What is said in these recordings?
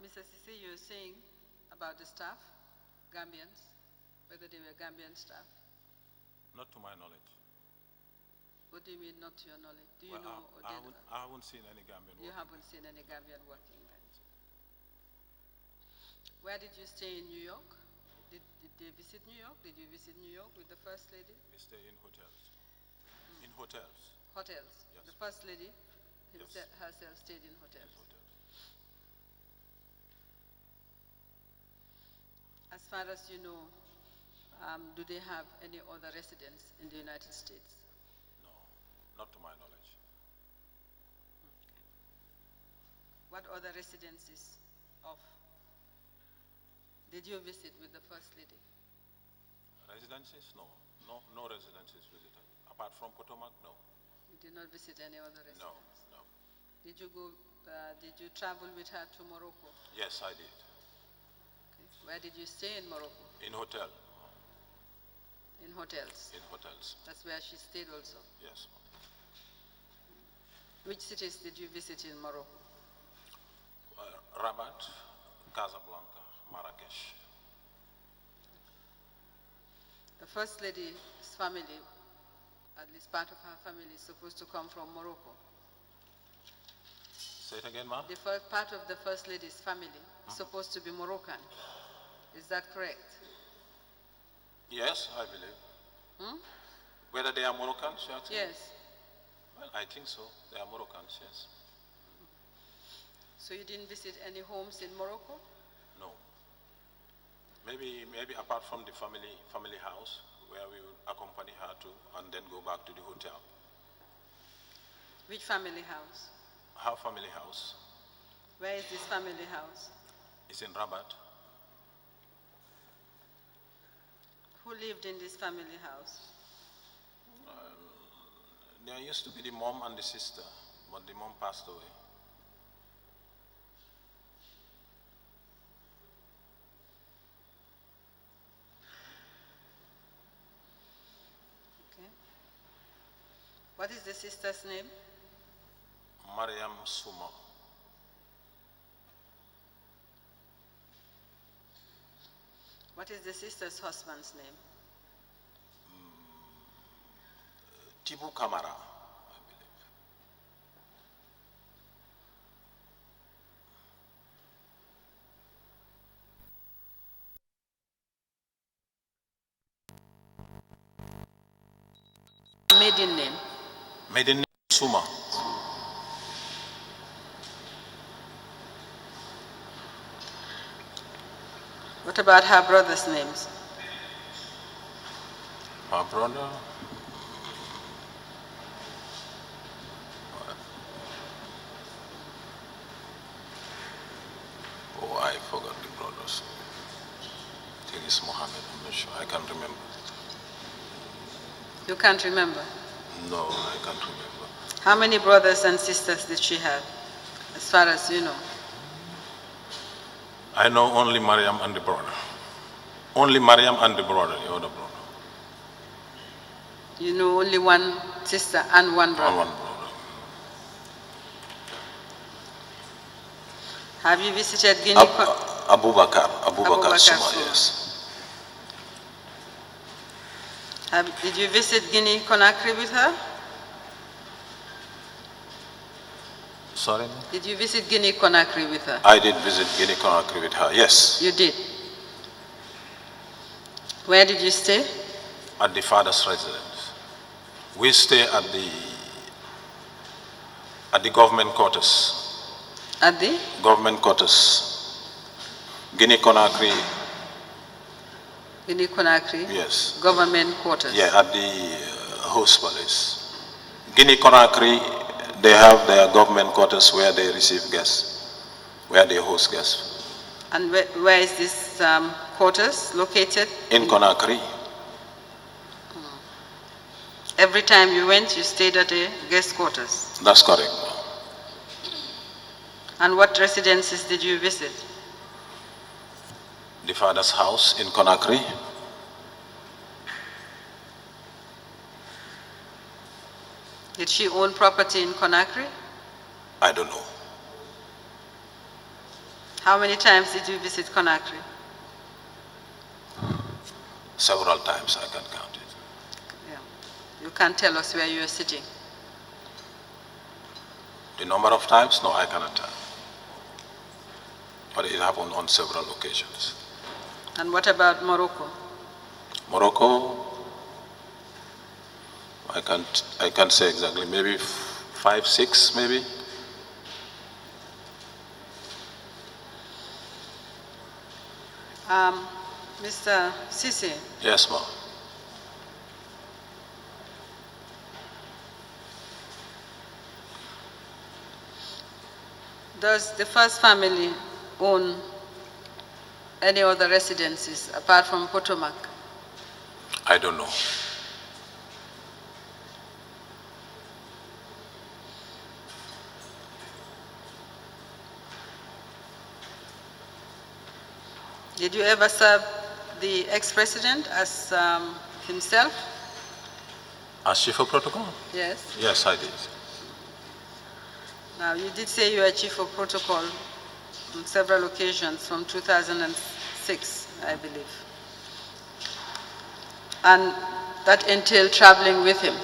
Mr. Sisi, you were saying about the staff, Gambians, whether they were Gambian staff. Not to my knowledge. What do you mean, not to your knowledge? Do you Well, know? I haven't seen any Gambian. You haven't seen any Gambian working there. Where did you stay in New York? Did they visit New York? Did you visit New York with the First Lady? We stay in hotels. In hotels. Hotels? Yes. The First Lady Yes. herself stayed in hotels? In hotels. As far as you know, do they have any other residence in the United States? No, not to my knowledge. Okay. What other residences did you visit with the First Lady? Residences? No. No residences visited. Apart from Potomac, no. You did not visit any other residence? No. Did you travel with her to Morocco? Yes, I did. Okay. Where did you stay in Morocco? In hotel. In hotels? In hotels. That's where she stayed also? Yes. Which cities did you visit in Morocco? Rabat, Casablanca, Marrakesh. The First Lady's family, at least part of her family, is supposed to come from Morocco. Say it again, ma'am. The first part of the First Lady's family is supposed to be Moroccan. Is that correct? Yes, I believe. Whether they are Moroccans? Yes. Well, I think so. They are Moroccans, yes. So you didn't visit any homes in Morocco? No. Maybe apart from the family house, where we would accompany her to and then go back to the hotel. Which family house? Her family house. Where is this family house? It's in Rabat. Who lived in this family house? There used to be the mom and the sister, but the mom passed away. Okay. What is the sister's name? Mariam Suma. What is the sister's husband's name? Tibu Kamara, I believe. Maiden name? Maiden name Suma. What about her brother's names? Her brother? Oh, I forgot the brothers. I think it's Mohammed, I'm not sure. I can't remember. You can't remember? No, I can't remember. How many brothers and sisters did she have, as far as you know? I know only Mariam and the brother. Only Mariam and the brother, the other brother. You know only one sister and one brother? And one brother. Have you visited Guinea? Abubakar Suma, yes. Did you visit Guinea Conakry with her? Sorry? Did you visit Guinea Conakry with her? I did visit Guinea Conakry with her, yes. You did? Where did you stay? At the father's residence. We stay at the government quarters. At the? Government quarters. Guinea Conakry. Guinea Conakry? Yes. Government quarters? Yeah, at the host palace. Guinea Conakry, they have their government quarters where they receive guests, where they host guests. And where is this quarters located? In Conakry. Every time you went, you stayed at the guest quarters? That's correct. And what residences did you visit? The father's house in Conakry. Did she own property in Conakry? I don't know. How many times did you visit Conakry? Several times, I can count it. Yeah. You can't tell us where you are sitting. The number of times? No, I cannot tell. But it happened on several occasions. And what about Morocco? Morocco, I can't say exactly, maybe 5, 6, maybe. Mr. Sisi. Yes, ma'am. Does the first family own any other residences apart from Potomac? I don't know. Did you ever serve the ex-president as himself? As chief of protocol? Yes. Yes, I did. Now, you did say you were chief of protocol on several occasions from 2006, I believe. And that entailed traveling with him.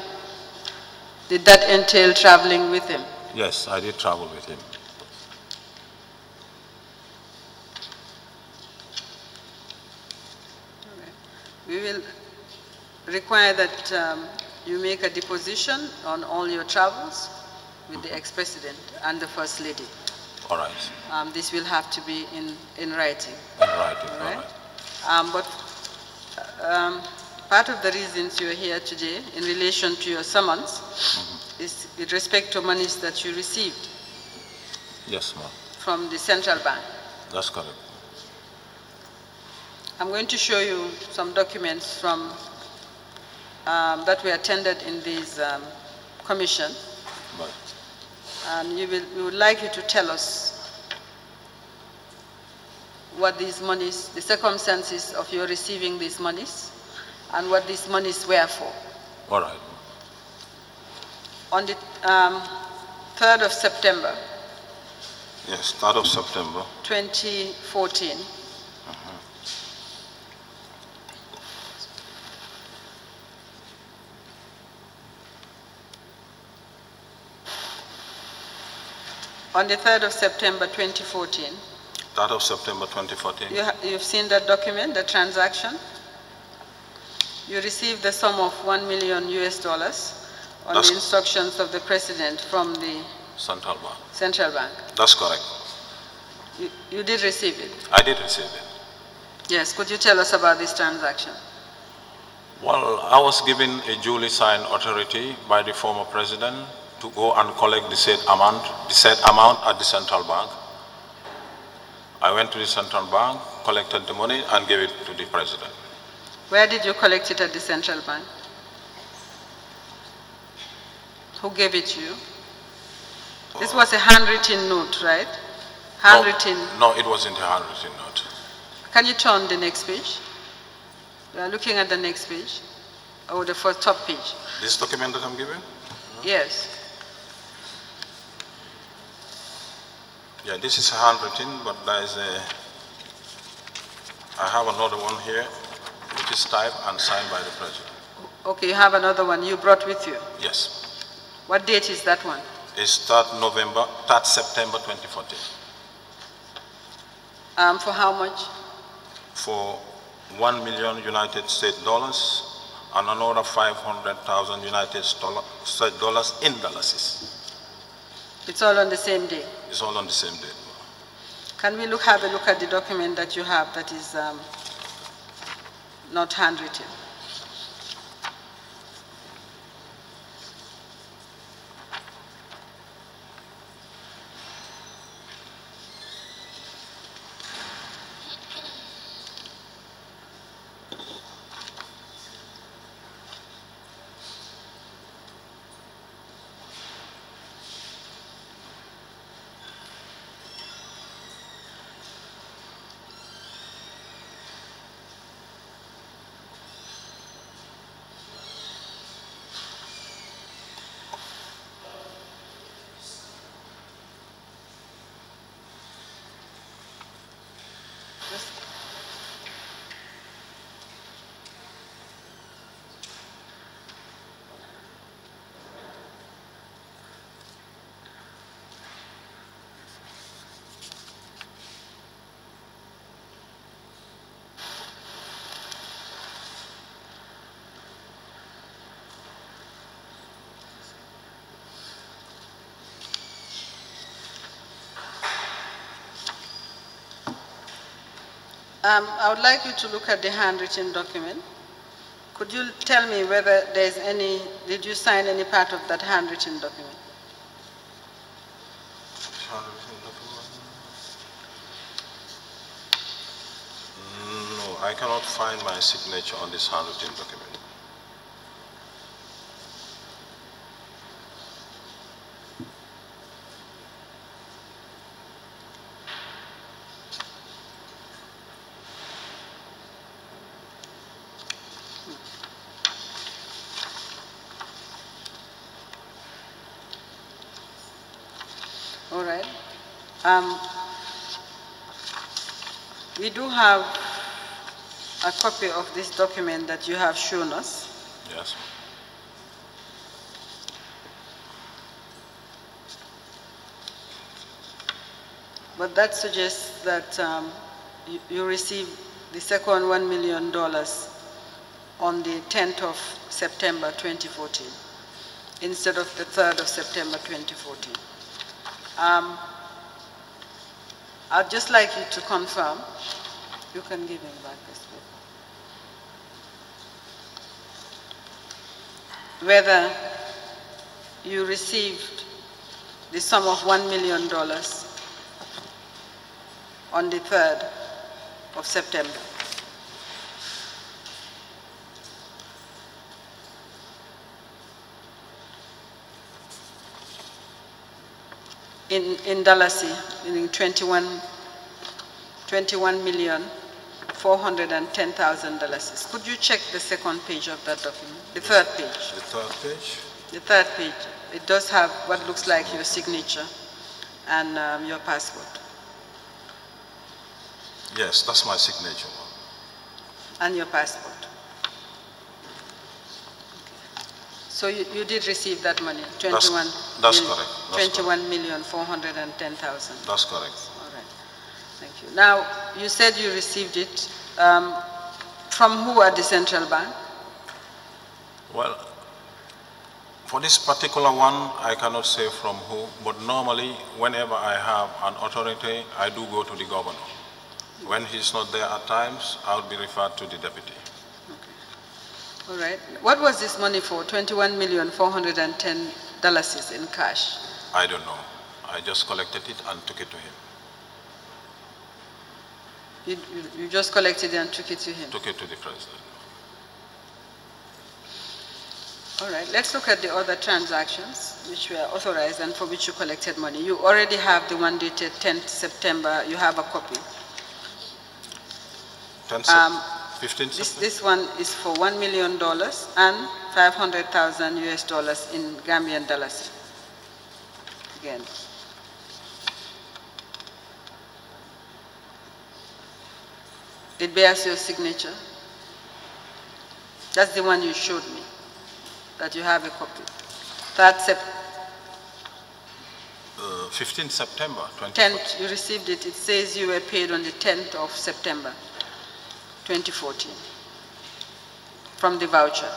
Did that entail traveling with him? Yes, I did travel with him. We will require that you make a deposition on all your travels with the ex-president and the first lady. All right. This will have to be in writing. In writing, all right. But part of the reasons you are here today in relation to your summons is with respect to monies that you received. Yes, ma'am. From the central bank. That's correct. I'm going to show you some documents from that were tendered in this commission. Right. And we would like you to tell us what these monies, the circumstances of your receiving these monies, and what these monies were for. All right. On the 3rd of September. Yes, 3rd of September. 2014. On the 3rd of September 2014. 3rd of September 2014. You've seen that document, the transaction? You received the sum of $1 million on the instructions of the president from the Central Bank. Central Bank. That's correct. You did receive it? I did receive it. Yes, could you tell us about this transaction? Well, I was given a duly signed authority by the former president to go and collect the said amount at the central bank. I went to the central bank, collected the money, and gave it to the president. Where did you collect it at the central bank? Who gave it to you? This was a handwritten note, right? Handwritten. No, it wasn't a handwritten note. Can you turn the next page? We are looking at the next page, or the first top page. This document that I'm giving? Yes. Yeah, this is handwritten, but there is I have another one here, which is typed and signed by the president. Okay, you have another one you brought with you? Yes. What date is that one? It's 3rd September 2014. For how much? For $1 million United States dollars and another 500,000 United States dollars in dollars. It's all on the same day? It's all on the same day. Can we have a look at the document that you have that is not handwritten? I would like you to look at the handwritten document. Could you tell me whether there's any, did you sign any part of that handwritten document? Handwritten document? No, I cannot find my signature on this handwritten document. All right. We do have a copy of this document that you have shown us. Yes. But that suggests that you received the second $1 million on the 10th of September 2014 instead of the 3rd of September 2014. I'd just like you to confirm. You can give him back this paper. Whether you received the sum of $1 million on the 3rd of September. In dollars, meaning $21,410,000. Could you check the second page of that document? The third page. The third page? The third page. It does have what looks like your signature and your passport. Yes, that's my signature. And your passport. So you did receive that money, That's correct. That's 21,410,000. That's correct. All right. Thank you. Now, you said you received it from who at the central bank? Well, for this particular one, I cannot say from who, but normally, whenever I have an authority, I do go to the governor. When he's not there at times, I would be referred to the deputy. All right. What was this money for? $21,410 in cash? I don't know. I just collected it and took it to him. You just collected it and took it to him? Took it to the president. All right. Let's look at the other transactions which were authorized and for which you collected money. You already have the one dated 10th September. You have a copy. 15 September? This one is for $1 million and 500,000 US dollars in Gambian dollars. Again. It bears your signature. That's the one you showed me, that you have a copy. 15 September 2014. 10th, you received it. It says you were paid on the 10th of September 2014 from the voucher.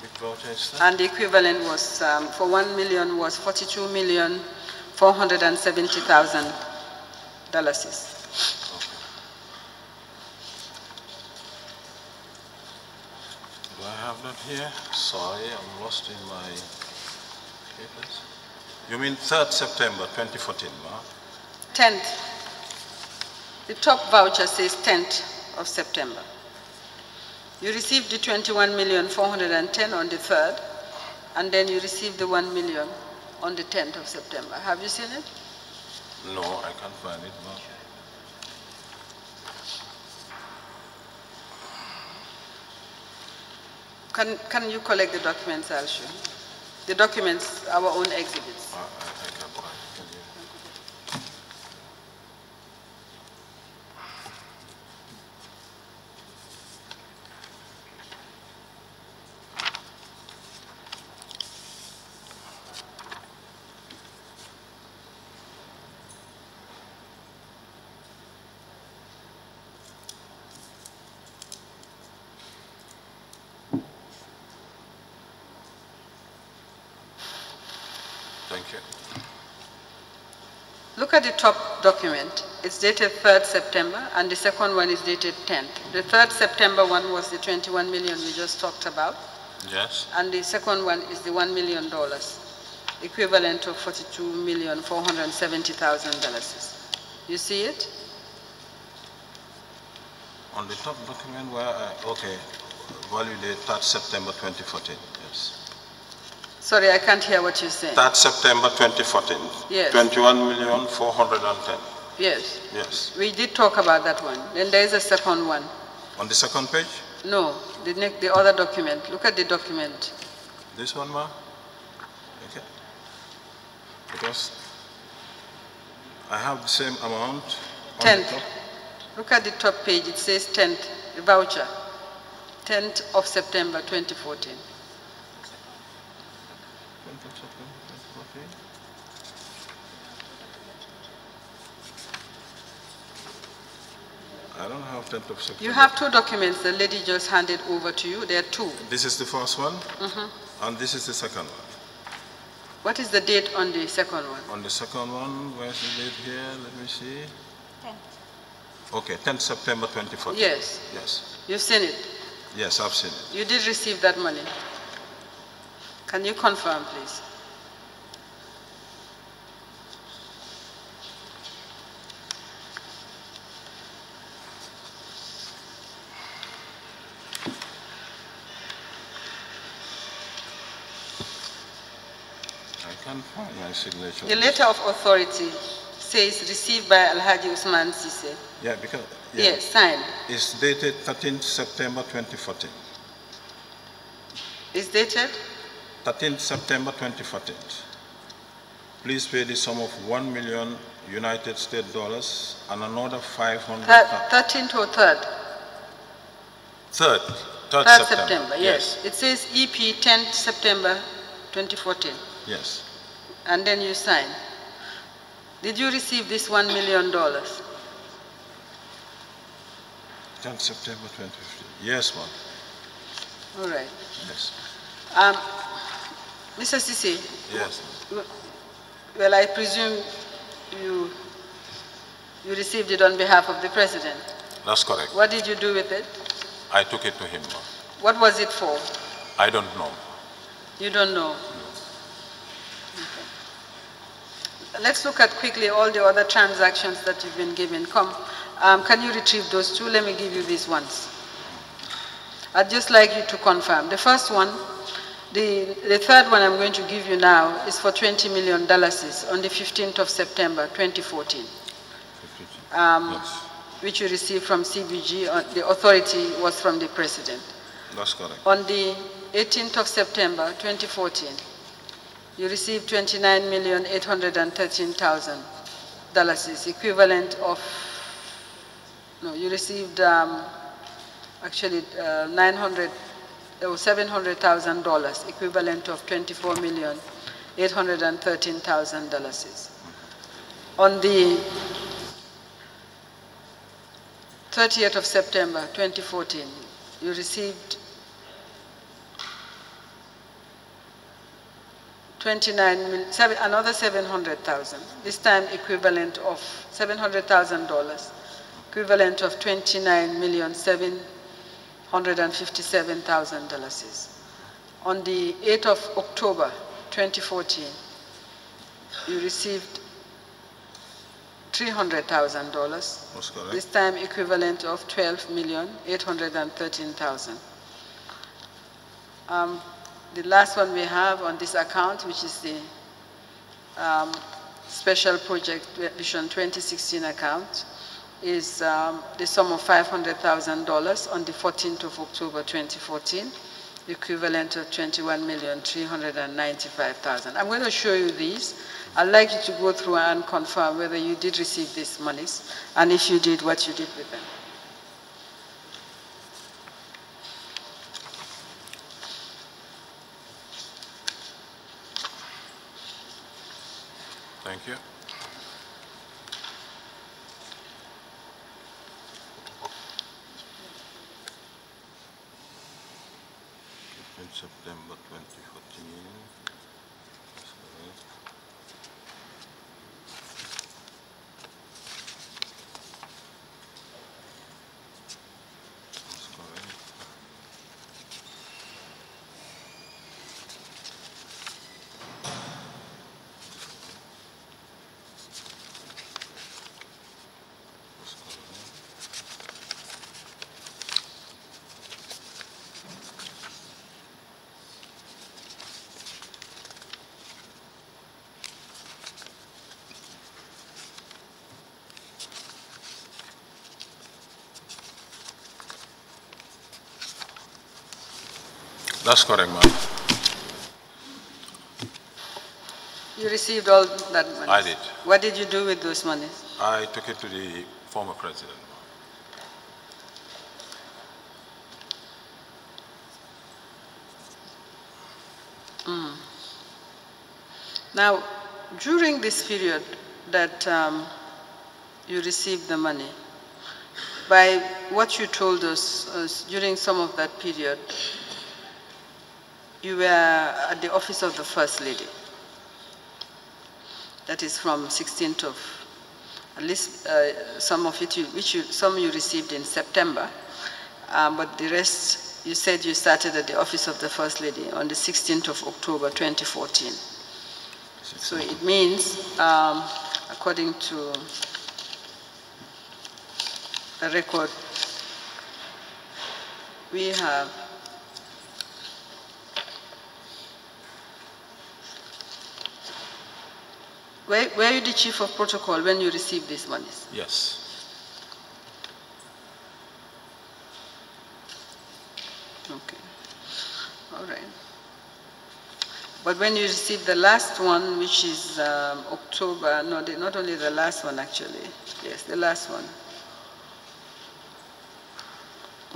Which voucher is that? And the equivalent was, for $1 million was $42,470,000. Do I have that here? Sorry, I'm lost in my papers. You mean 3rd September 2014, huh? 10th. The top voucher says 10th of September. You received the $21,410,000 on the 3rd, and then you received the $1 million on the 10th of September. Have you seen it? No, I can't find it. No. Can you collect the documents, I'll show you? The documents, our own exhibits. I can't find it. Can you? you. Look at the top document. It's dated 3rd September, and the second one is dated 10th. The 3rd September one was the 21 million we just talked about. Yes. And the second one is the $1 million, equivalent of $42,470,000. You see it? On the top document where okay, value date 3rd September 2014, yes. Sorry, I can't hear what you're saying. 3rd September 2014. Yes. 21,410,000. Yes. Yes. We did talk about that one. Then there is a second one. On the second page? No, the other document. Look at the document. This one, ma? Okay. Because I have the same amount on 10th. the top. Look at the top page. It says 10th, the voucher. 10th of September 2014. 10th of September 2014. I don't have 10th of September. You have two documents the lady just handed over to you. There are two. This is the first one, and this is the second one. What is the date on the second one? On the second one, where's the date here? Let me see. 10th. Okay, 10th September 2014. Yes. Yes. You've seen it? Yes, I've seen it. You did receive that money. Can you confirm, please? I can't find my signature. The letter of authority says received by Alhaji Usman Sise. Yeah, because Yes, signed. it's dated 13th September 2014. It's dated 13th September 2014. Please pay the sum of $1 million United States dollars and another 500. 13th or 3rd? 3rd 3rd September, yes. It says EP 10th September 2014. Yes. And then you sign. Did you receive this $1 million? 10th September 2015. Yes, ma'am. All right. Yes. Mr. Sisi, Yes. well, I presume you received it on behalf of the president. That's correct. What did you do with it? I took it to him, ma'am. What was it for? I don't know. You don't know? Okay. Let's look at quickly all the other transactions that you've been given. Come, can you retrieve those two? Let me give you these ones. I'd just like you to confirm. The first one, the third one I'm going to give you now is for $20 million on the 15th of September 2014, Yes. which you received from CBG. The authority was from the president. That's correct. On the 18th of September 2014, you received $29,813,000, equivalent of, no, you received actually $700,000, equivalent of $24,813,000. On the 30th of September 2014, you received another 700,000, this time equivalent of $700,000, equivalent of $29,757,000. On the 8th of October 2014, you received $300,000. That's correct. This time equivalent of $12,813,000. The last one we have on this account, which is the Special Project Vision 2016 account, is the sum of $500,000 on the 14th of October 2014, equivalent of $21,395,000. I'm going to show you these. I'd like you to go through and confirm whether you did receive these monies, and if you did, what you did with them. Thank you. September 2014. That's correct. That's correct, ma'am. You received all that money? I did. What did you do with those monies? I took it to the former president. Now, during this period that you received the money, by what you told us, during some of that period, you were at the office of the First Lady. That is from 16th of, at least some of it, some you received in September, but the rest, you said you started at the office of the First Lady on the 16th of October 2014. So it means, according to a record we have, were you the chief of protocol when you received these monies? Yes. Okay. All right. But when you received the last one, which is October, no, not only the last one actually, yes, the last one.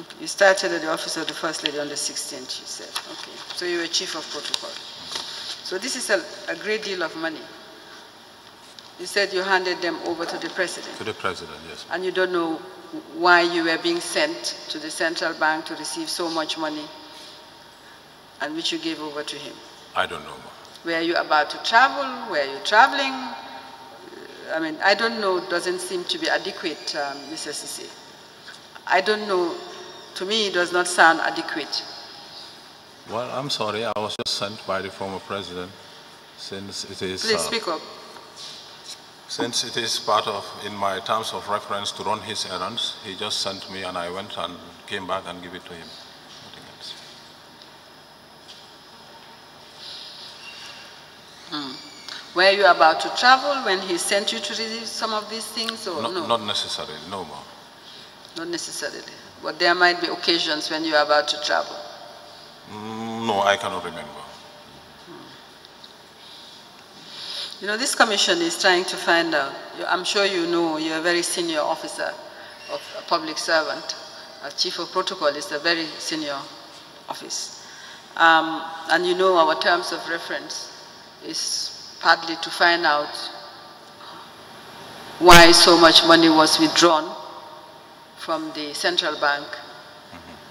Okay. You started at the office of the First Lady on the 16th, you said. Okay. So you were chief of protocol. So this is a great deal of money. You said you handed them over to the president. To the president, yes. And you don't know why you were being sent to the central bank to receive so much money, and which you gave over to him. I don't know. Were you about to travel? Were you traveling? I mean, I don't know, doesn't seem to be adequate, Mr. Sisi. I don't know, to me it does not sound adequate. Well, I'm sorry, I was just sent by the former president, since it is... Please speak up. Since it is part of, in my terms of reference, to run his errands, he just sent me and I went and came back and gave it to him. Nothing else. Were you about to travel when he sent you to receive some of these things, or no? Not necessarily, no more. Not necessarily. But there might be occasions when you are about to travel. No, I cannot remember. You know, this commission is trying to find out. I'm sure you know you're a very senior officer of a public servant. A chief of protocol is a very senior office. And you know our terms of reference is partly to find out why so much money was withdrawn from the central bank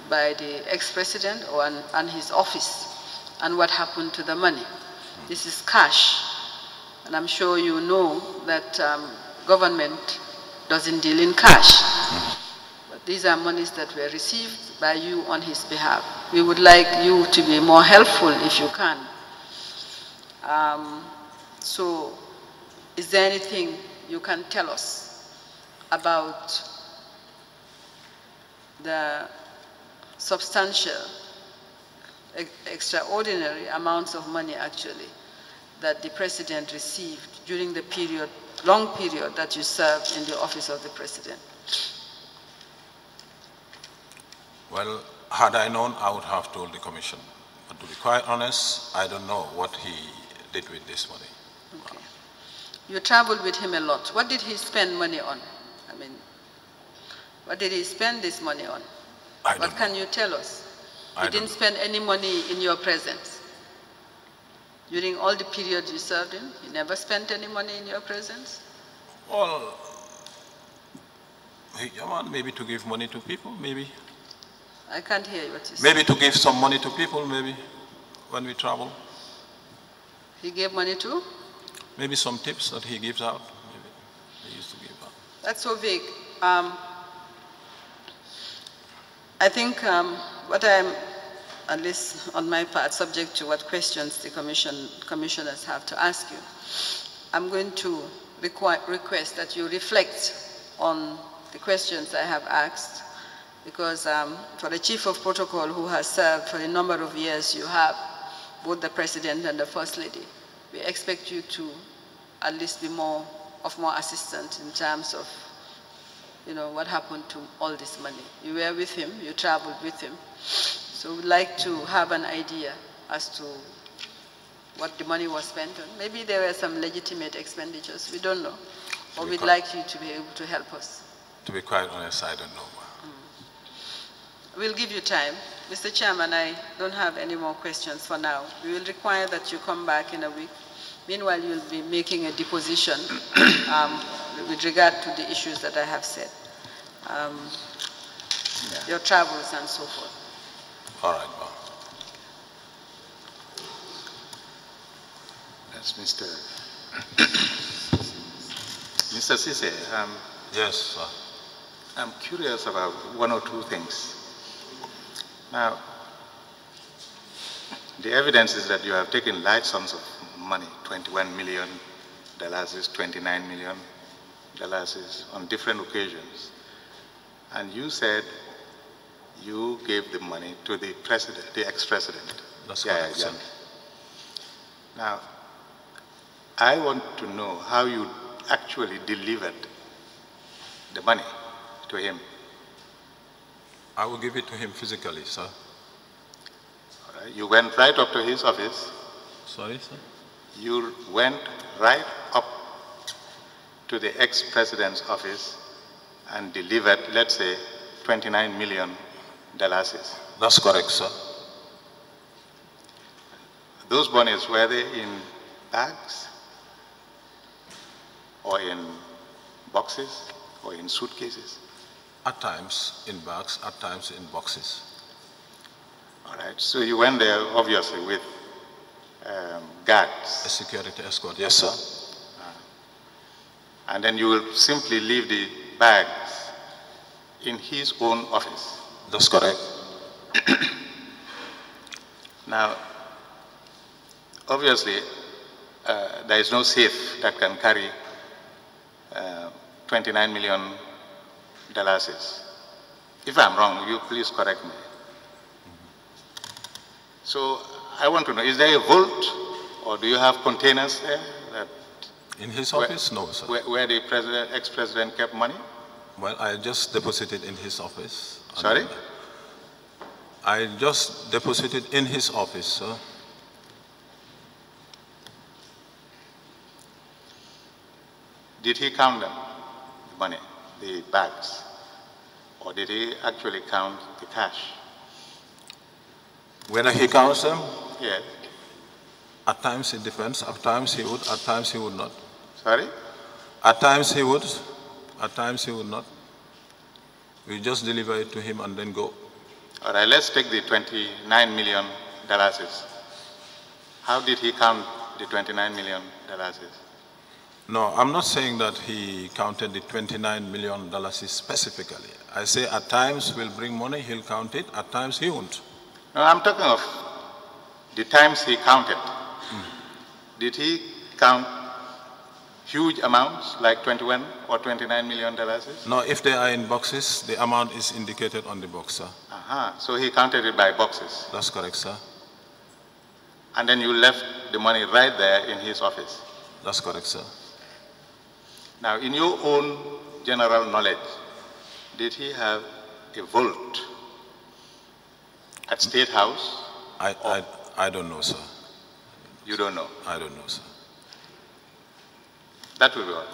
by the ex-president and his office, and what happened to the money. This is cash. And I'm sure you know that government doesn't deal in cash. But these are monies that were received by you on his behalf. We would like you to be more helpful if you can. So is there anything you can tell us about the substantial, extraordinary amounts of money actually that the president received during the period, long period that you served in the office of the president? Well, had I known, I would have told the commission. But to be quite honest, I don't know what he did with this money. Okay. You traveled with him a lot. What did he spend money on? I mean, what did he spend this money on? What can you tell us? He didn't spend any money in your presence. During all the period you served him, he never spent any money in your presence? Well, maybe to give money to people, maybe. I can't hear what you said. Maybe to give some money to people, maybe, when we travel. He gave money to? Maybe some tips that he gives out. Maybe he used to give out. That's so vague. I think what I'm, at least on my part, subject to what questions the commissioners have to ask you, I'm going to request that you reflect on the questions I have asked, because for the chief of protocol who has served for a number of years, you have both the president and the first lady. We expect you to at least be more assistance in terms of, you know, what happened to all this money. You were with him, you traveled with him. So we'd like to have an idea as to what the money was spent on. Maybe there were some legitimate expenditures, we don't know. Or we'd like you to be able to help us. To be quite honest, I don't know. We'll give you time. Mr. Chairman, I don't have any more questions for now. We will require that you come back in a week. Meanwhile, you'll be making a deposition with regard to the issues that I have said. Your travels and so forth. All right, ma'am. Yes, Mr. Sise, yes, sir. I'm curious about one or two things. Now, the evidence is that you have taken large sums of money, $21 million, $29 million on different occasions. And you said you gave the money to the president, the ex-president. That's correct, sir. Now, I want to know how you actually delivered the money to him. I will give it to him physically, sir. All right. You went right up to his office. Sorry, sir? You went right up to the ex-president's office and delivered, let's say, $29 million. That's correct, sir. Those monies, were they in bags or in boxes or in suitcases? At times in bags, at times in boxes. All right, so you went there obviously with guards. A security escort, yes, sir. And then you will simply leave the bags in his own office. That's correct. Now, obviously, there is no safe that can carry $29 million. If I'm wrong, you please correct me. So I want to know, is there a vault or do you have containers there? In his office? No, sir. Where the ex-president kept money? Well, I just deposited in his office. Sorry? I just deposited in his office, sir. Did he count them, the money, the bags? Or did he actually count the cash? When he counts them? Yes. At times it depends. At times he would, at times he would not. Sorry? At times he would, at times he would not. We just deliver it to him and then go. All right, let's take the $29 million. How did he count the $29 million? No, I'm not saying that he counted the $29 million specifically. I say at times we'll bring money, he'll count it, at times he won't. No, I'm talking of the times he counted. Did he count huge amounts like 21 or $29 million? No, if they are in boxes, the amount is indicated on the box, sir. So he counted it by boxes. That's correct, sir. And then you left the money right there in his office. That's correct, sir. Now, in your own general knowledge, did he have a vault at State House? I don't know, sir. You don't know? I don't know, sir. That will be all.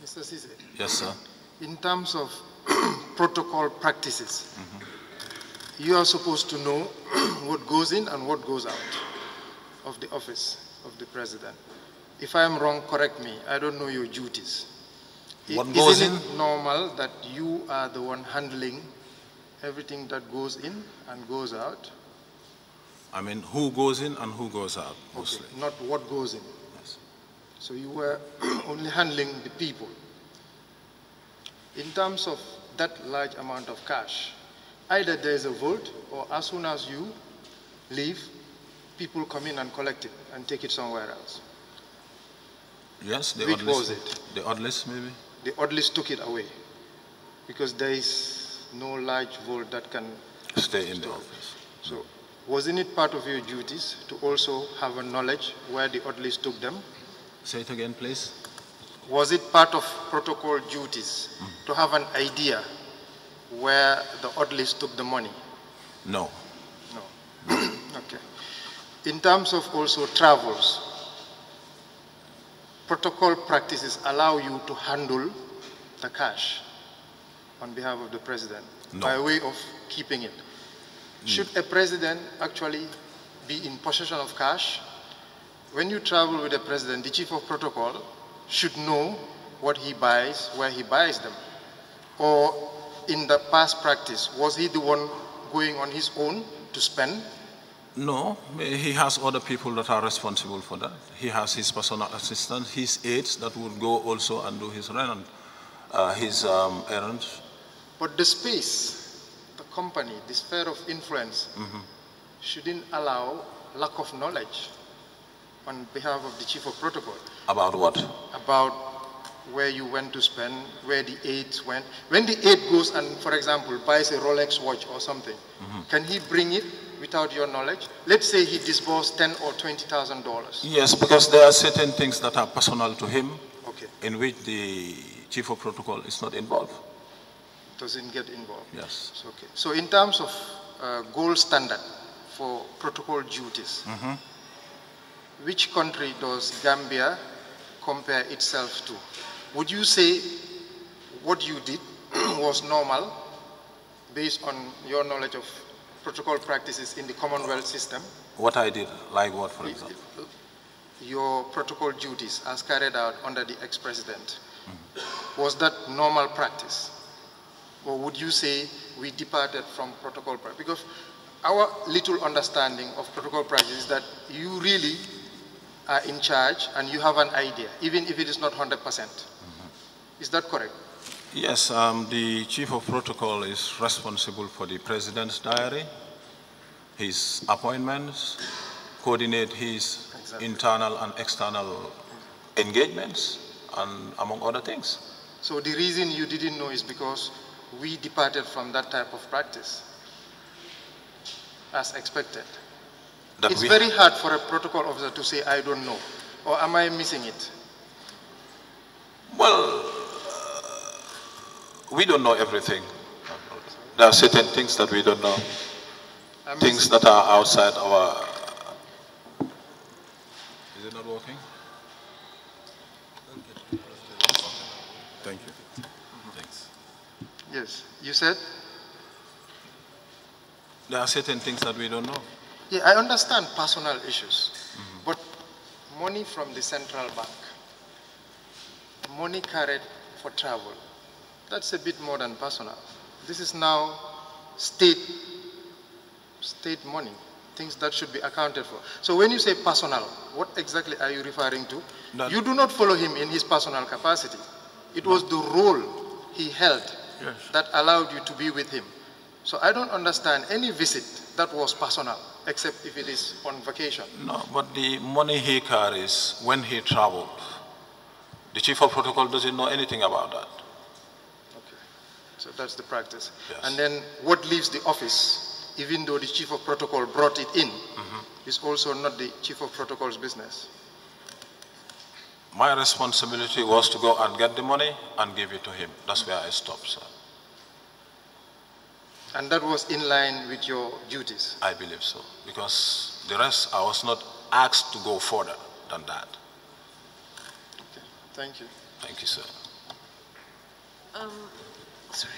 Mr. Sise. Yes, sir. In terms of protocol practices, you are supposed to know what goes in and what goes out of the office of the president. If I am wrong, correct me. I don't know your duties. What goes in? Isn't it normal that you are the one handling everything that goes in and goes out? I mean, who goes in and who goes out, mostly. Okay, not what goes in. Yes. So you were only handling the people. In terms of that large amount of cash, either there is a vault or as soon as you leave, people come in and collect it and take it somewhere else. Yes, the Which odd was list. it? The odd list, maybe? The odd list took it away because there is no large vault that can Stay in the office. So, wasn't it part of your duties to also have a knowledge where the odd list took them? Say it again, please. Was it part of protocol duties to have an idea where the orderlies took the money? No. No. Okay. In terms of also travels, protocol practices allow you to handle the cash on behalf of the president by way of keeping it. Should a president actually be in possession of cash? When you travel with a president, the chief of protocol should know what he buys, where he buys them. Or in the past practice, was he the one going on his own to spend? No, he has other people that are responsible for that. He has his personal assistants, his aides that would go also and do his errands. But the space, the company, the sphere of influence, shouldn't allow lack of knowledge on behalf of the chief of protocol. About what? About where you went to spend, where the aides went. When the aide goes and, for example, buys a Rolex watch or something, can he bring it without your knowledge? Let's say he disbursed $10,000 or $20,000. Yes, because there are certain things that are personal to him, okay, in which the chief of protocol is not involved. Doesn't get involved. Yes. So, okay. So in terms of gold standard for protocol duties, which country does Gambia compare itself to? Would you say what you did was normal based on your knowledge of protocol practices in the Commonwealth system? What I did, like what, for example? Your protocol duties as carried out under the ex-president, was that normal practice? Or would you say we departed from protocol practice? Because our little understanding of protocol practice is that you really are in charge and you have an idea, even if it is not 100%. Is that correct? Yes, the chief of protocol is responsible for the president's diary, his appointments, coordinate his internal and external engagements, and among other things. So the reason you didn't know is because we departed from that type of practice, as expected. It's very hard for a protocol officer to say, I don't know, or am I missing it? Well, we don't know everything. There are certain things that we don't know, things that are outside our... Is it not working? Thank you. Thanks. Yes, you said? There are certain things that we don't know. Yeah, I understand personal issues, but money from the central bank, money carried for travel, that's a bit more than personal. This is now state money, things that should be accounted for. So when you say personal, what exactly are you referring to? You do not follow him in his personal capacity. It was the role he held that allowed you to be with him. So I don't understand any visit that was personal, except if it is on vacation. No, but the money he carries when he traveled, the chief of protocol doesn't know anything about that. Okay, so that's the practice. Yes. And then what leaves the office, even though the chief of protocol brought it in, is also not the chief of protocol's business. My responsibility was to go and get the money and give it to him. That's where I stopped, sir. And that was in line with your duties? I believe so, because the rest, I was not asked to go further than that. Okay, thank you. Thank you, sir. Sorry.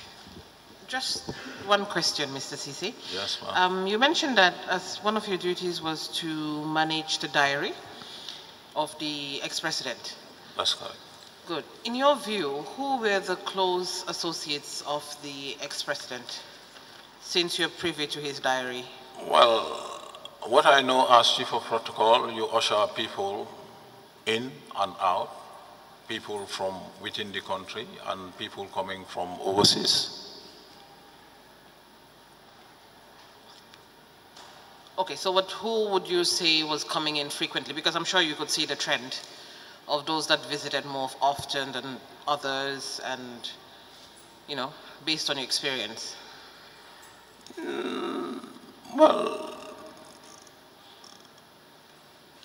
Just one question, Mr. Sisi. Yes, ma'am. You mentioned that as one of your duties was to manage the diary of the ex-president. That's correct. Good. In your view, who were the close associates of the ex-president, since you're privy to his diary? Well, what I know as chief of protocol, you usher people in and out, people from within the country and people coming from overseas. Okay, so who would you say was coming in frequently? Because I'm sure you could see the trend of those that visited more often than others and, you know, based on your experience. Well,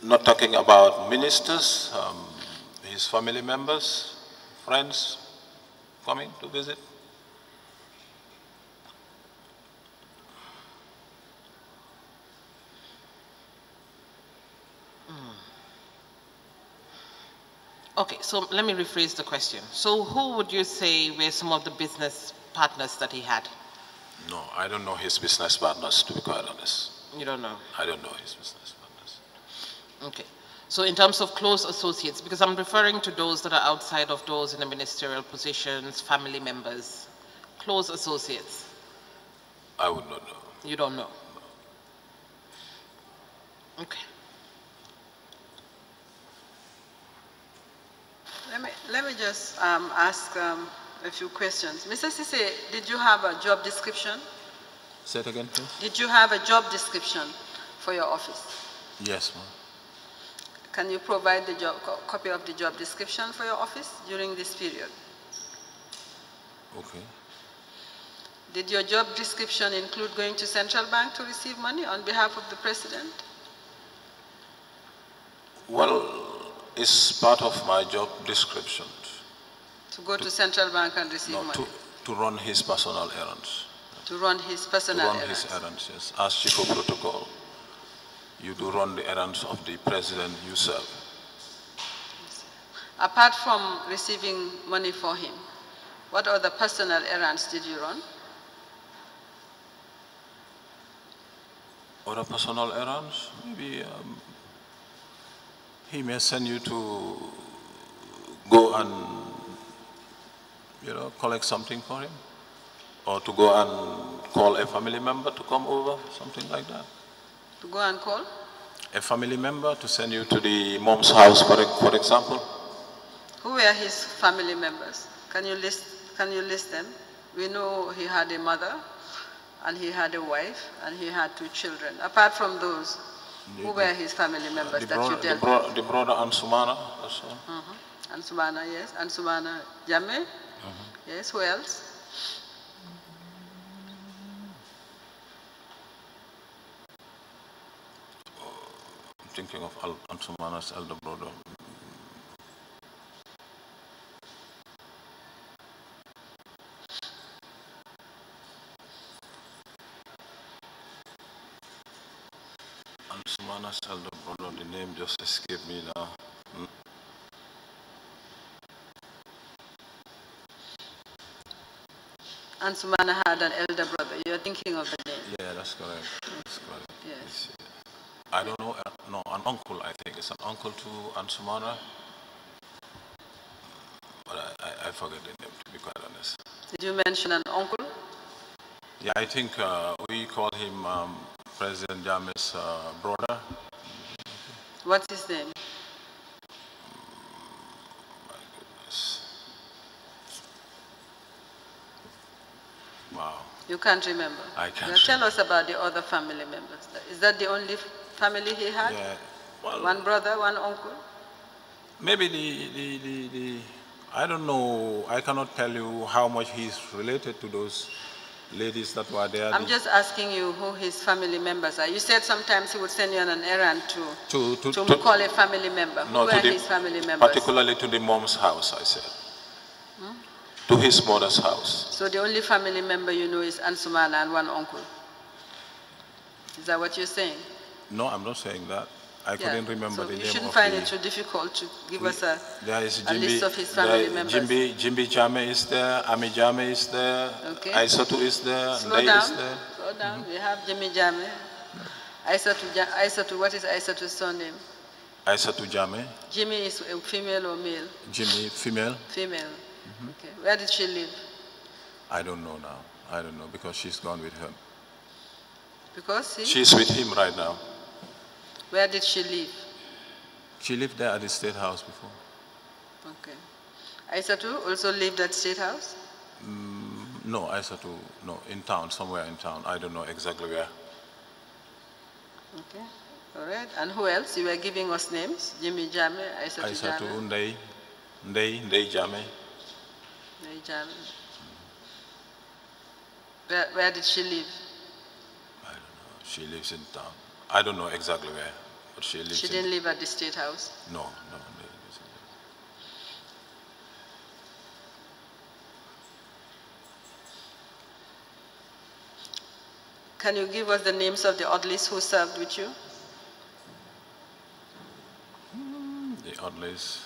not talking about ministers, his family members, friends coming to visit. Okay, so let me rephrase the question. So who would you say were some of the business partners that he had? No, I don't know his business partners, to be quite honest. You don't know? I don't know his business partners. Okay. So in terms of close associates, because I'm referring to those that are outside of those in the ministerial positions, family members, close associates. I would not know. You don't know? Okay. Let me just ask a few questions. Mr. Sise, did you have a job description? Say it again, please. Did you have a job description for your office? Yes, ma'am. Can you provide the copy of the job description for your office during this period? Okay. Did your job description include going to Central Bank to receive money on behalf of the president? Well, it's part of my job description. To go to Central Bank and receive money? To run his personal errands. To run his personal errands? To run his errands, yes. As chief of protocol, you do run the errands of the president you serve. Apart from receiving money for him, what other personal errands did you run? Other personal errands? Maybe he may send you to go and, collect something for him. Or to go and call a family member to come over, something like that. To go and call? A family member to send you to the mom's house, for example. Who were his family members? Can you list them? We know he had a mother, and he had a wife, and he had 2 children. Apart from those, who were his family members that you dealt with? The brother Ansumana, that's all. Ansumana, yes. Ansumana Jame. Yes, who else? I'm thinking of Ansumana's elder brother. Ansumana's elder brother, the name just escaped me now. Ansumana had an elder brother. You're thinking of the name? Yeah, that's correct. That's correct. Yes. I don't know, no, an uncle, I think. It's an uncle to Ansumana. But I forget the name, to be quite honest. Did you mention an uncle? Yeah, I think we call him President Jammeh's brother. What's his name? My goodness. Wow. You can't remember? I can't. Now tell us about the other family members. Is that the only family he had? Yeah. Well, one brother, one uncle? Maybe I don't know, I cannot tell you how much he's related to those ladies that were there. I'm just asking you who his family members are. You said sometimes he would send you on an errand to call a family member. Who were his family members? Particularly to the mom's house, I said. To his mother's house. So the only family member you know is Ansumana and one uncle. Is that what you're saying? No, I'm not saying that. I couldn't remember the name of you shouldn't find it too difficult to give us a list of his family members. Jimbi Jammeh is there, Ami Jammeh is there, okay. Aissatou is there, Slow Ndeye down. is there. Slow down. We have Jimmy Jammeh. Aissatou, what is Aissatou's surname? Aissatou Jammeh. Jimmy is a female or male? Jimmy, female. Female. Okay. Where did she live? I don't know now. I don't know because she's gone with him. Because she's with him right now. Where did she live? She lived there at the State House before. Okay. Aissatou also lived at State House? No, Aissatou, no, in town, somewhere in town. I don't know exactly where. Okay. All right. And who else? You were giving us names. Jimmy Jammeh, Aissatou Jammeh. Ndeye Jammeh. Ndeye Jammeh. Where did she live? I don't know. She lives in town. I don't know exactly where, but she lives. She didn't live at the State House? No. Can you give us the names of the Odlis who served with you? The Odlis.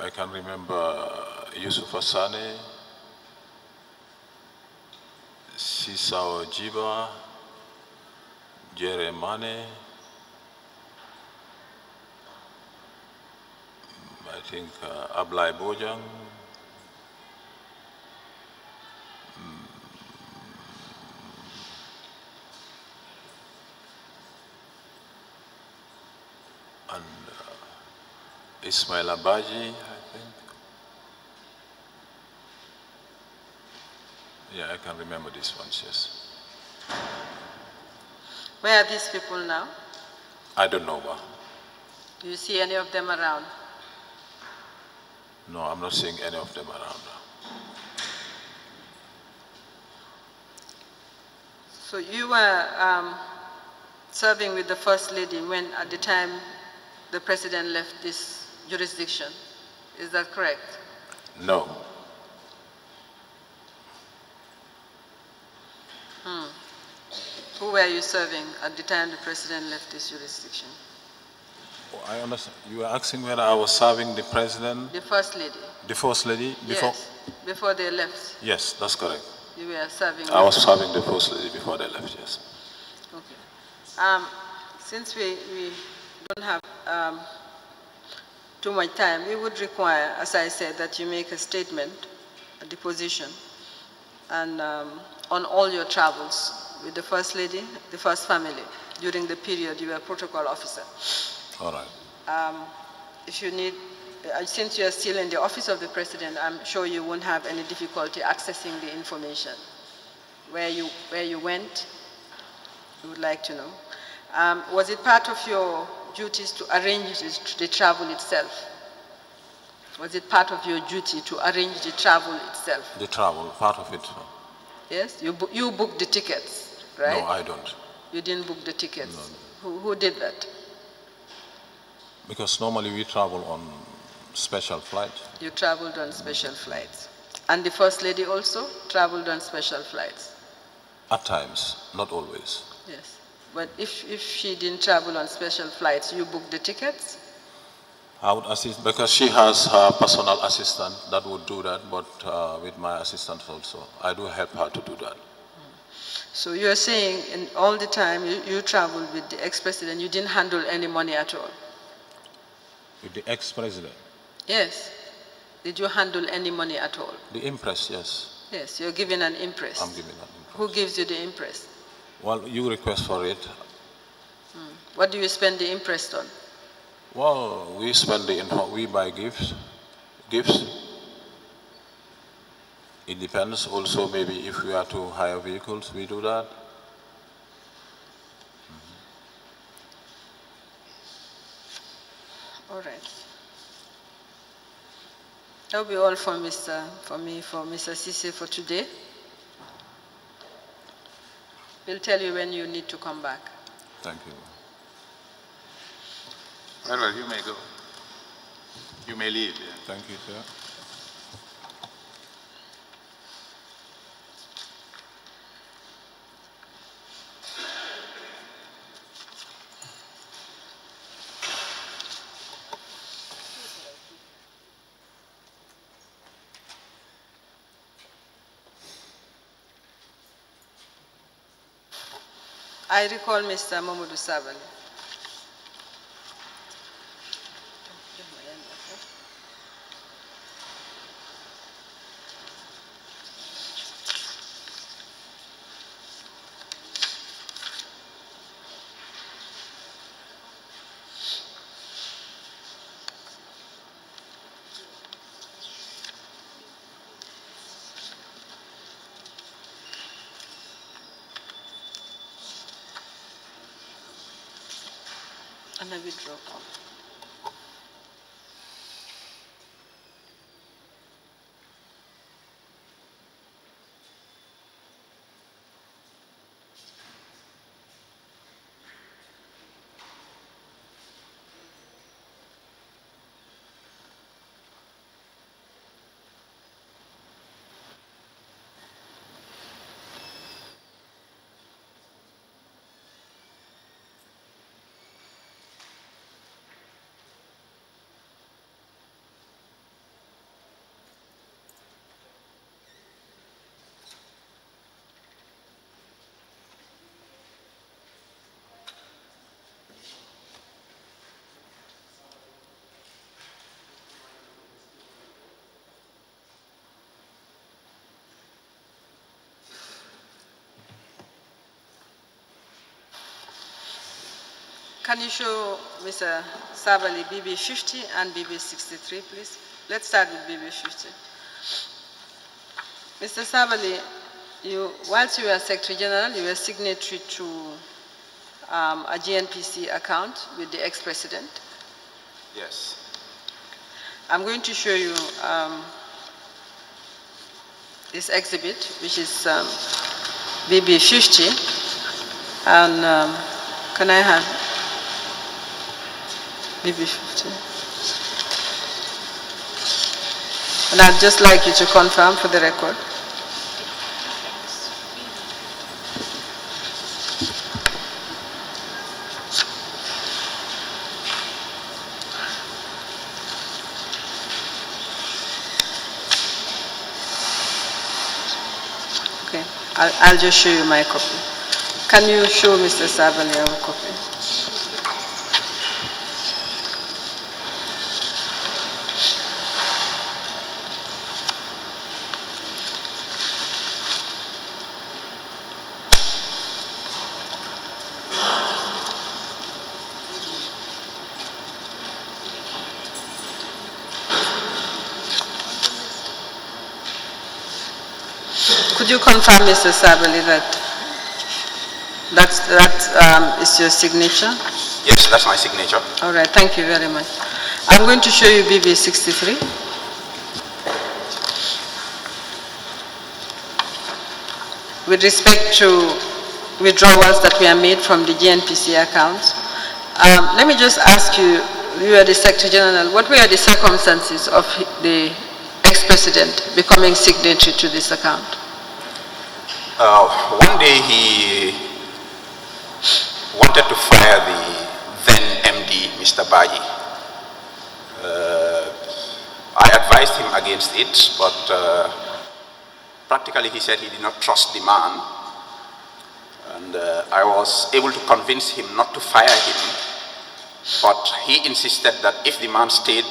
I can remember Yusuf Asane, Sisao Jiba, Jere Mane, I think Ablai Bojang, and Ismail Abaji, I think. Yeah, I can remember these ones, yes. Where are these people now? I don't know, ma. Do you see any of them around? No, I'm not seeing any of them around now. So you were serving with the First Lady when, at the time, the President left this jurisdiction. Is that correct? No. Who were you serving at the time the President left this jurisdiction? Oh, I understand. You were asking whether I was serving the President, The First Lady? the First Lady, before? Yes, before they left. Yes, that's correct. You were serving I was with serving the First Lady before they left, yes. Okay. Since we don't have too much time, we would require, as I said, that you make a statement, a deposition, and on all your travels with the First Lady, the First Family, during the period you were protocol officer. All right. If you need, since you are still in the office of the President, I'm sure you won't have any difficulty accessing the information. Where you went, we would like to know. Was it part of your duties to arrange the travel itself? Was it part of your duty to arrange the travel itself? The travel, part of it. Yes? You booked the tickets, right? No, I don't. You didn't book the tickets? No. Who did that? Because normally we travel on special flight. You traveled on special flights. And the First Lady also traveled on special flights? At times, not always. Yes. But if she didn't travel on special flights, you booked the tickets? I would assist, because she has her personal assistant that would do that, but with my assistant also. I do help her to do that. So you're saying in all the time you traveled with the ex-president, you didn't handle any money at all? With the ex-president? Yes. Did you handle any money at all? The impress, yes. Yes, you're giving an impress. I'm giving an impress. Who gives you the impress? Well, you request for it. What do you spend the impress on? Well, we spend we buy gifts. It depends also, maybe if we are to hire vehicles, we do that. All right. That will be all for me, for Mr. Sise for today. We'll tell you when you need to come back. Thank you. Well, you may go. You may leave. Yeah. Thank you, sir. I recall Mr. Mamadou Sabali. And I withdraw. Can you show Mr. Sabali BB50 and BB63, please? Let's start with BB50. Mr. Sabali, whilst you were Secretary General, you were signatory to a GNPC account with the ex-president. Yes. I'm going to show you this exhibit, which is BB50. And can I have BB50? And I'd just like you to confirm for the record. Okay, I'll just show you my copy. Can you show Mr. Sabali our copy? Could you confirm, Mr. Sabali, that is your signature? Yes, that's my signature. All right, thank you very much. I'm going to show you BB63. With respect to withdrawals that were made from the GNPC accounts, let me just ask you, you are the Secretary General, what were the circumstances of the ex-president becoming signatory to this account? One day he wanted to fire the then MD, Mr. Baji. I advised him against it, but practically he said he did not trust the man. And I was able to convince him not to fire him, but he insisted that if the man stayed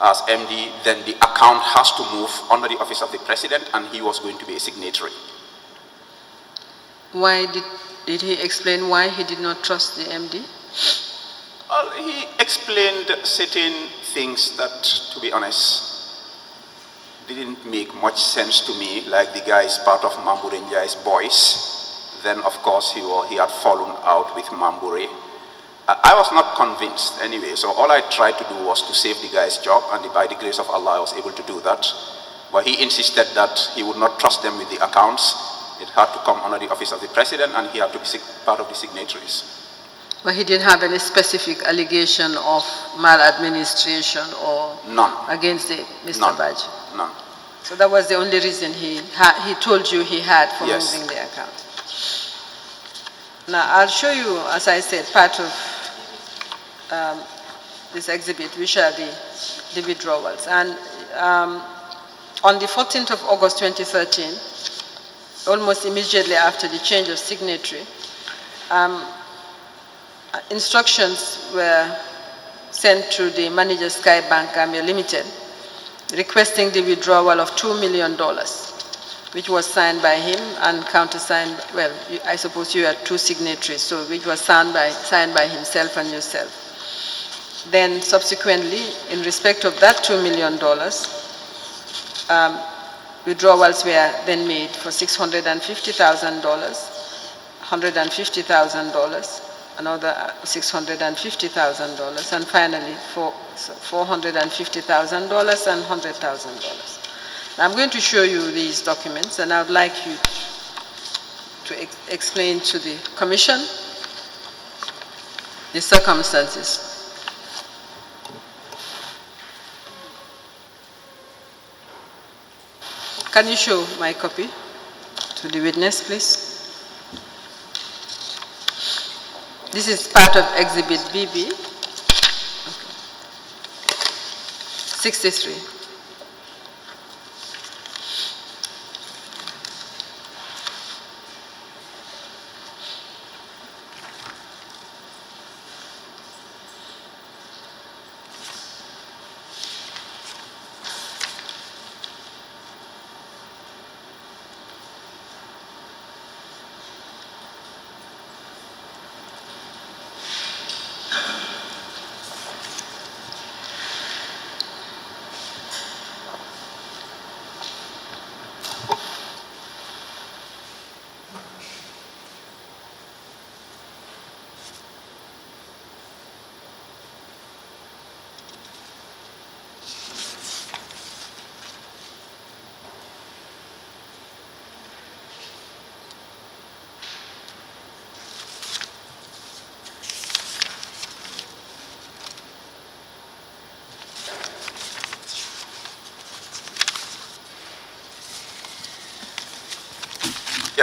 as MD, then the account has to move under the office of the president, and he was going to be a signatory. Why did he explain why he did not trust the MD? Well, he explained certain things that, to be honest, didn't make much sense to me, like the guy is part of Mambure Njai's boys. Then, of course, he had fallen out with Mambure. I was not convinced anyway, so all I tried to do was to save the guy's job, and by the grace of Allah, I was able to do that. But he insisted that he would not trust them with the accounts. It had to come under the office of the president, and he had to be part of the signatories. But he didn't have any specific allegation of maladministration or none against Mr. None. Baji? None. So that was the only reason he told you he had for Yes. moving the account. Now, I'll show you, as I said, part of this exhibit, which are the withdrawals. And on the 14th of August 2013, almost immediately after the change of signatory, instructions were sent to the manager Sky Bank Gambia Limited requesting the withdrawal of $2 million, which was signed by him and countersigned, well, I suppose you had two signatories, so which was signed by himself and yourself. Then subsequently, in respect of that $2 million, withdrawals were then made for $650,000, $150,000, another $650,000, and finally for $450,000 and $100,000. Now I'm going to show you these documents, and I would like you to explain to the Commission the circumstances. Can you show my copy to the witness, please? This is part of Exhibit BB, 63.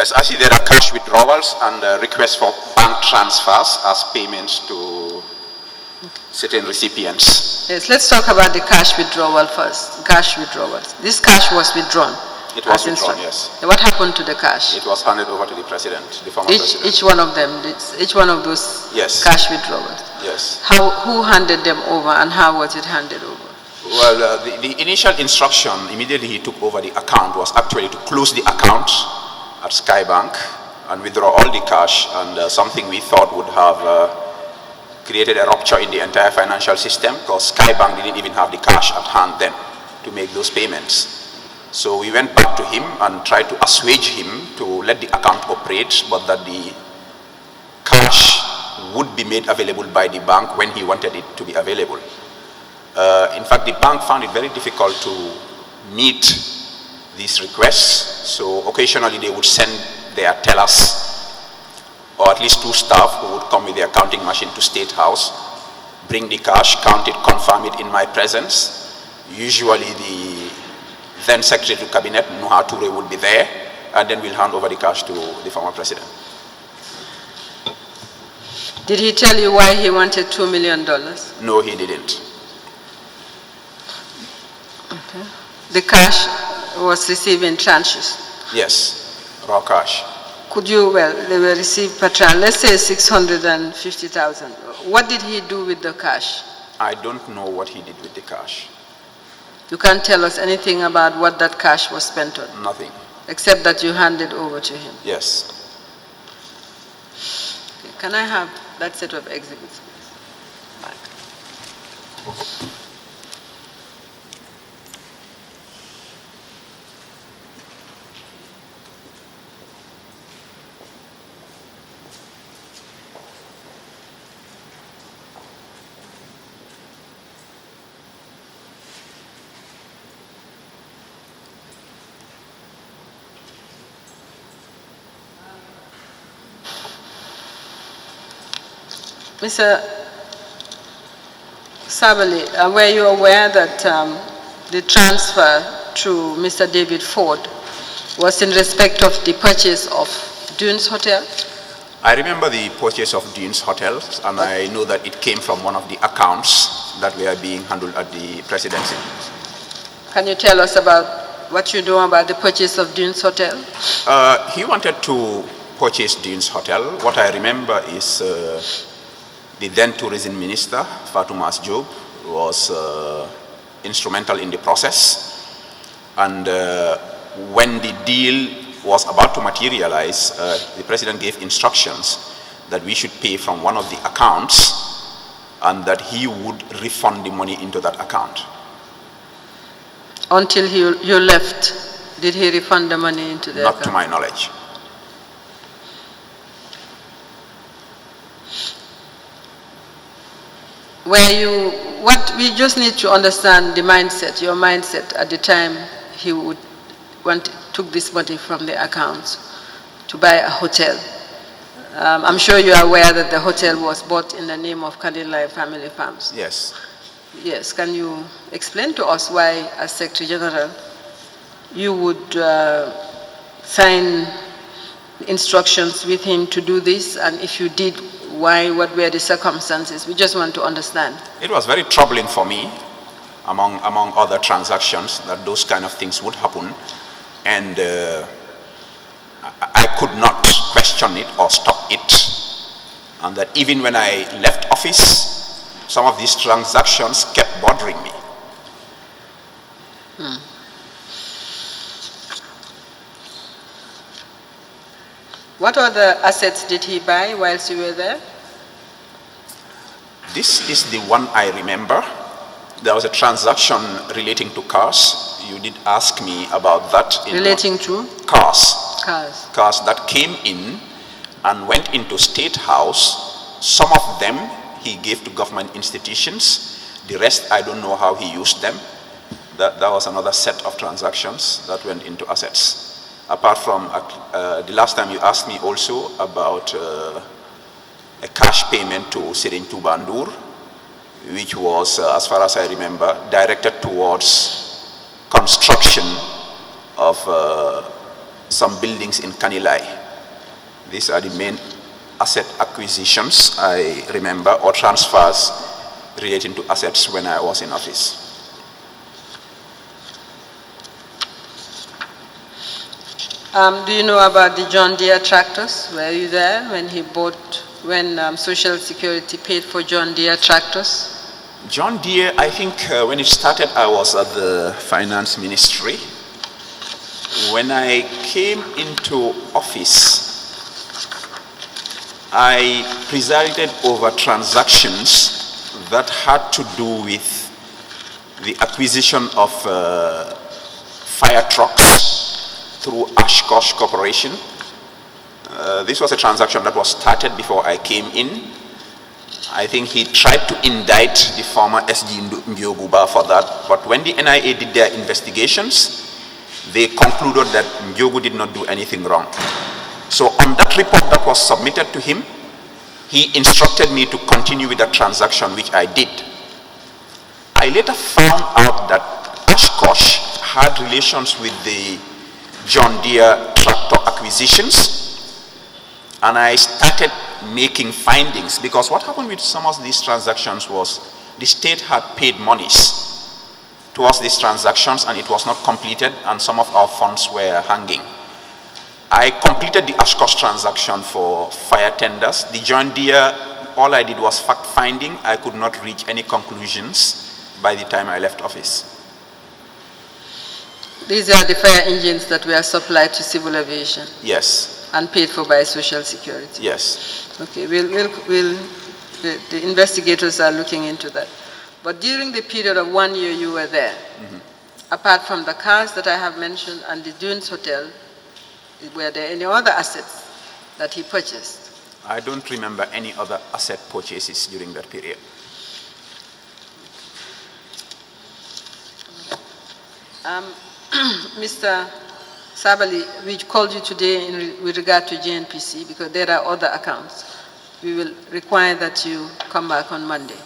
Yes, I see there are cash withdrawals and requests for bank transfers as payments to certain recipients. Yes, let's talk about the cash withdrawal first. Cash withdrawals. This cash was withdrawn. It was as withdrawn, instructed. yes. What happened to the cash? It was handed over to the president, the former president. Each one of them, each one of those Yes. cash withdrawals. Yes. Who handed them over and how was it handed over? Well, the initial instruction, immediately he took over the account, was actually to close the account at Skybank and withdraw all the cash, and something we thought would have created a rupture in the entire financial system, because Skybank didn't even have the cash at hand then to make those payments. So we went back to him and tried to assuage him to let the account operate, but that the cash would be made available by the bank when he wanted it to be available. In fact, the bank found it very difficult to meet these requests, so occasionally they would send their tellers, or at least 2 staff who would come with the accounting machine to State House, bring the cash, count it, confirm it in my presence. Usually the then Secretary to Cabinet, Nuha Toure, would be there, and then we'll hand over the cash to the former president. Did he tell you why he wanted $2 million? No, he didn't. Okay. The cash was received in tranches. Yes, raw cash. Could you, well, they were received per tranche, let's say 650,000. What did he do with the cash? I don't know what he did with the cash. You can't tell us anything about what that cash was spent on? Nothing. Except that you handed over to him? Yes. Okay. Can I have that set of exhibits, please? Mr. Sabali, were you aware that the transfer to Mr. David Ford was in respect of the purchase of Dunes Hotel? I remember the purchase of Dunes Hotel, and I know that it came from one of the accounts that were being handled at the presidency. Can you tell us about what you know about the purchase of Dunes Hotel? He wanted to purchase Dunes Hotel. What I remember is the then tourism minister, Fatoumas Job, was instrumental in the process. And when the deal was about to materialize, the president gave instructions that we should pay from one of the accounts and that he would refund the money into that account. Until you left, did he refund the money into the account? Not to my knowledge. We just need to understand the mindset, your mindset at the time he took this money from the accounts to buy a hotel. I'm sure you are aware that the hotel was bought in the name of Kadilai Family Farms. Yes. Yes, can you explain to us why, as Secretary General, you would sign instructions with him to do this, and if you did, why, what were the circumstances? We just want to understand. It was very troubling for me, among other transactions, that those kind of things would happen, and I could not question it or stop it, and that even when I left office, some of these transactions kept bothering me. What other assets did he buy whilst you were there? This is the one I remember. There was a transaction relating to cars. You did ask me about that. Relating to? Cars. Cars. Cars that came in and went into State House. Some of them he gave to government institutions. The rest, I don't know how he used them. That was another set of transactions that went into assets. Apart from the last time you asked me also about a cash payment to Serintu Bandur, which was, as far as I remember, directed towards construction of some buildings in Kanilai. These are the main asset acquisitions I remember, or transfers relating to assets when I was in office. Do you know about the John Deere tractors? Were you there when Social Security paid for John Deere tractors? John Deere, I think when it started, I was at the finance ministry. When I came into office, I presided over transactions that had to do with the acquisition of fire trucks through Oshkosh Corporation. This was a transaction that was started before I came in. I think he tried to indict the former SG Ndioguba for that, but when the NIA did their investigations, they concluded that Ndiogu did not do anything wrong. So on that report that was submitted to him, he instructed me to continue with that transaction, which I did. I later found out that Oshkosh had relations with the John Deere tractor acquisitions, and I started making findings, because what happened with some of these transactions was the state had paid monies towards these transactions and it was not completed, and some of our funds were hanging. I completed the Oshkosh transaction for fire tenders. The John Deere, all I did was fact finding. I could not reach any conclusions by the time I left office. These are the fire engines that were supplied to civil aviation? Yes. And paid for by Social Security? Yes. Okay, the investigators are looking into that. But during the period of 1 year you were there, apart from the cars that I have mentioned and the Dunes Hotel, were there any other assets that he purchased? I don't remember any other asset purchases during that period. Mr. Sabali, we called you today with regard to GNPC because there are other accounts. We will require that you come back on Monday.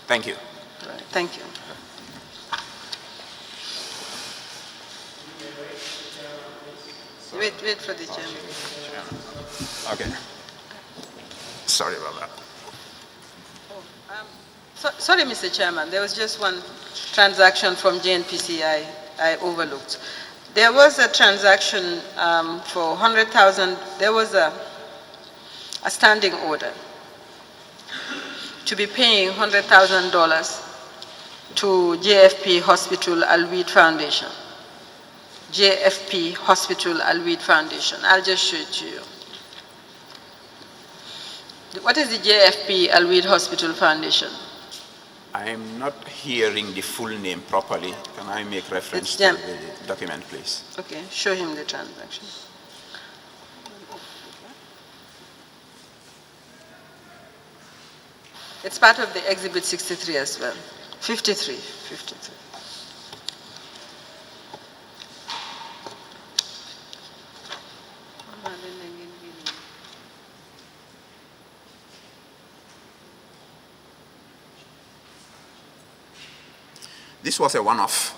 Thank you. Right. Thank you. Wait for the chairman. Okay. Sorry about that. Sorry, Mr. Chairman, there was just one transaction from GNPC I overlooked. There was a transaction for 100,000. There was a standing order to be paying $100,000 to JFP Hospital Al-Weed Foundation. JFP Hospital Al-Weed Foundation. I'll just show it to you. What is the JFP Al-Weed Hospital Foundation? I am not hearing the full name properly. Can I make reference to the document, please? Okay, show him the transaction. It's part of the Exhibit 63 as well. 53. This was a one-off.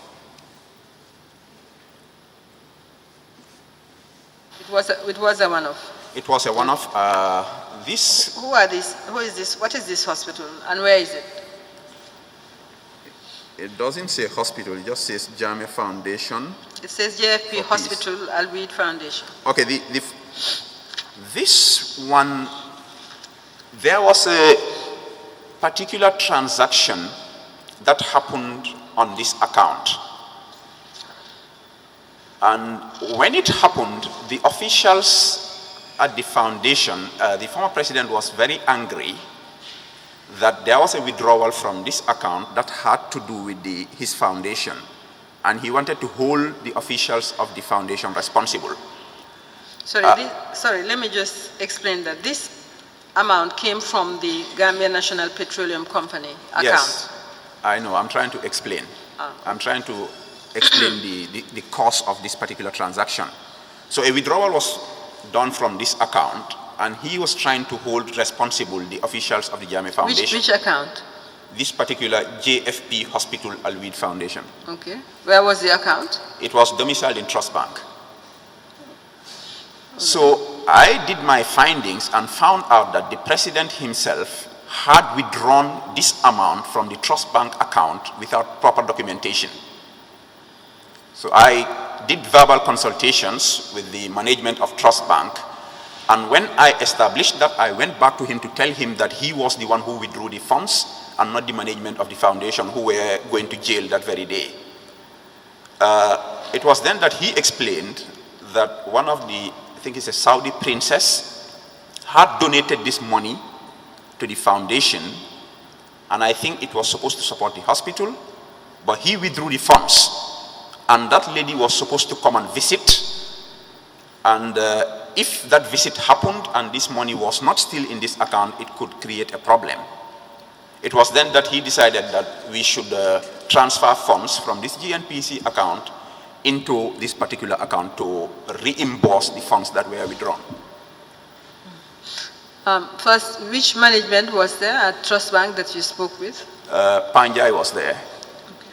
It was a one-off. It was a one-off. Who are these? Who is this? What is this hospital and where is it? It doesn't say hospital, it just says Jame Foundation. It says JFP Hospital Al-Weed Foundation. Okay, this one, there was a particular transaction that happened on this account. And when it happened, the officials at the foundation, the former president was very angry that there was a withdrawal from this account that had to do with his foundation. And he wanted to hold the officials of the foundation responsible. Sorry, let me just explain that this amount came from the Gambia National Petroleum Company account. Yes, I know, I'm trying to explain. I'm trying to explain the cause of this particular transaction. So a withdrawal was done from this account, and he was trying to hold responsible the officials of the Jame Foundation. Which account? This particular JFP Hospital Al-Weed Foundation. Okay. Where was the account? It was domiciled in Trust Bank. So I did my findings and found out that the president himself had withdrawn this amount from the trust bank account without proper documentation. So I did verbal consultations with the management of trust bank, and when I established that, I went back to him to tell him that he was the one who withdrew the funds and not the management of the foundation, who were going to jail that very day. It was then that he explained that one of the, I think it's a Saudi princess, had donated this money to the foundation, and I think it was supposed to support the hospital, but he withdrew the funds, and that lady was supposed to come and visit, and if that visit happened and this money was not still in this account, it could create a problem. It was then that he decided that we should transfer funds from this GNPC account into this particular account to reimburse the funds that were withdrawn. First, which management was there at Trust Bank that you spoke with? Panjai was there. Okay.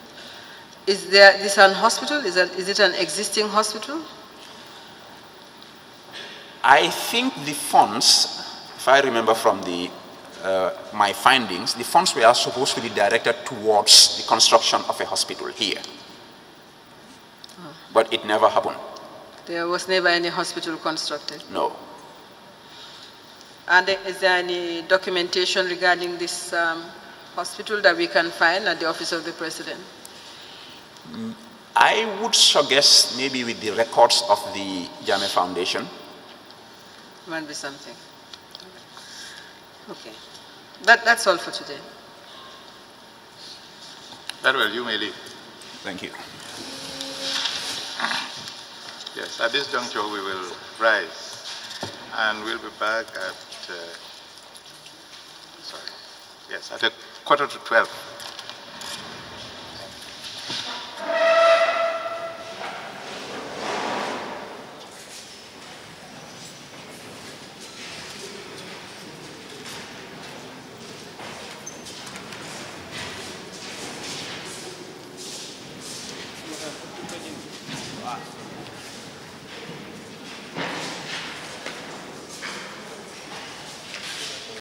Is this an hospital? Is it an existing hospital? I think the funds, if I remember from the my findings, the funds were supposed to be directed towards the construction of a hospital here. But it never happened. There was never any hospital constructed? No. And is there any documentation regarding this hospital that we can find at the office of the president? I would suggest maybe with the records of the Jame Foundation. Might be something. Okay. That's all for today. Very well, you may leave. Thank you. Yes, at this juncture we will rise and we'll be back at, at 11:45.